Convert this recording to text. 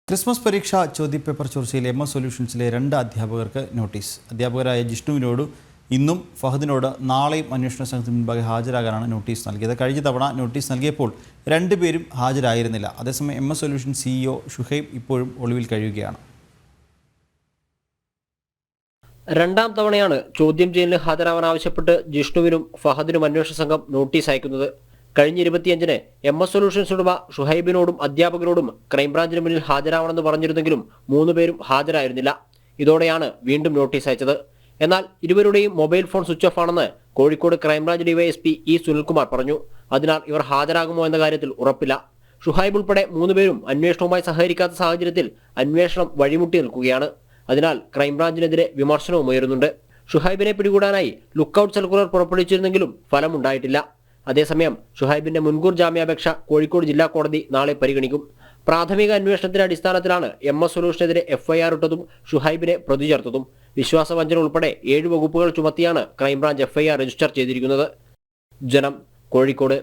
Christmas പരീക്ഷ ചോദ്യപേപ്പർ ചോർച്ചയിലെ M S സൊല്യൂഷൻസിലെ 2 അധ്യാപകർക്ക് നോട്ടീസ്. അധ്യാപകരായ ജിഷ്ണുവിനോട് ഇന്നും ഫഹദിനോട് നാളെയും അന്വേഷണ സംഘത്തിന് മുൻപാകെ ഹാജരാകാനാണ് നോട്ടീസ് നൽകിയത്. കഴിഞ്ഞ തവണ നോട്ടീസ് നൽകിയപ്പോൾ രണ്ടുപേരും ഹാജരായിരുന്നില്ല. അതേസമയം M S solution CEO Shuhaib ഇപ്പോഴും ഒളിവിൽ കഴിയുകയാണ്. രണ്ടാം തവണയാണ് ചോദ്യം ചെയ്യലിന് ഹാജരാവാൻ ആവശ്യപ്പെട്ട് ജിഷ്ണുവിനും ഫഹദിനും അന്വേഷണ സംഘം നോട്ടീസ് അയക്കുന്നത്. കഴിഞ്ഞ 25-ന് എം എസ് സൊല്യൂഷൻസ് ഉടമ ഷുഹൈബിനോടും അധ്യാപകരോടും ക്രൈംബ്രാഞ്ചിന് മുന്നിൽ ഹാജരാവണമെന്ന് പറഞ്ഞിരുന്നെങ്കിലും 3 പേരും ഹാജരായിരുന്നില്ല. ഇതോടെയാണ് വീണ്ടും നോട്ടീസ് അയച്ചത്. എന്നാൽ ഇരുവരുടെയും മൊബൈൽ ഫോൺ സ്വിച്ച് ഓഫ് ആണെന്ന് Kozhikode crime branch DYSP E Sunilkumar പറഞ്ഞു. അതിനാൽ ഇവർ ഹാജരാകുമോ എന്ന കാര്യത്തിൽ ഉറപ്പില്ല. ഷുഹൈബ് ഉൾപ്പെടെ 3 പേരും അന്വേഷണവുമായി സഹകരിക്കാത്ത സാഹചര്യത്തിൽ അന്വേഷണം വഴിമുട്ടി നിൽക്കുകയാണ്. അതിനാൽ ക്രൈംബ്രാഞ്ചിനെതിരെ വിമർശനവും ഉയരുന്നുണ്ട്. ഷുഹൈബിനെ പിടികൂടാനായി ലുക്കൌട്ട് സർക്കുലർ പുറപ്പെടുവിച്ചിരുന്നെങ്കിലും ഫലമുണ്ടായിട്ടില്ല. അതേസമയം ഷുഹൈബിന്റെ മുൻകൂർ ജാമ്യാപേക്ഷ കോഴിക്കോട് ജില്ലാ കോടതി നാളെ പരിഗണിക്കും. പ്രാഥമിക അന്വേഷണത്തിന്റെ അടിസ്ഥാനത്തിലാണ് MS സൊല്യൂഷനെതിരെ FIR ഇട്ടതും ഷുഹൈബിനെ പ്രതി ചേർത്തതും. വിശ്വാസവഞ്ചന ഉൾപ്പെടെ 7 വകുപ്പുകൾ ചുമത്തിയാണ് ക്രൈംബ്രാഞ്ച് FIR രജിസ്റ്റർ ചെയ്തിരിക്കുന്നത്. ജനം, കോഴിക്കോട്.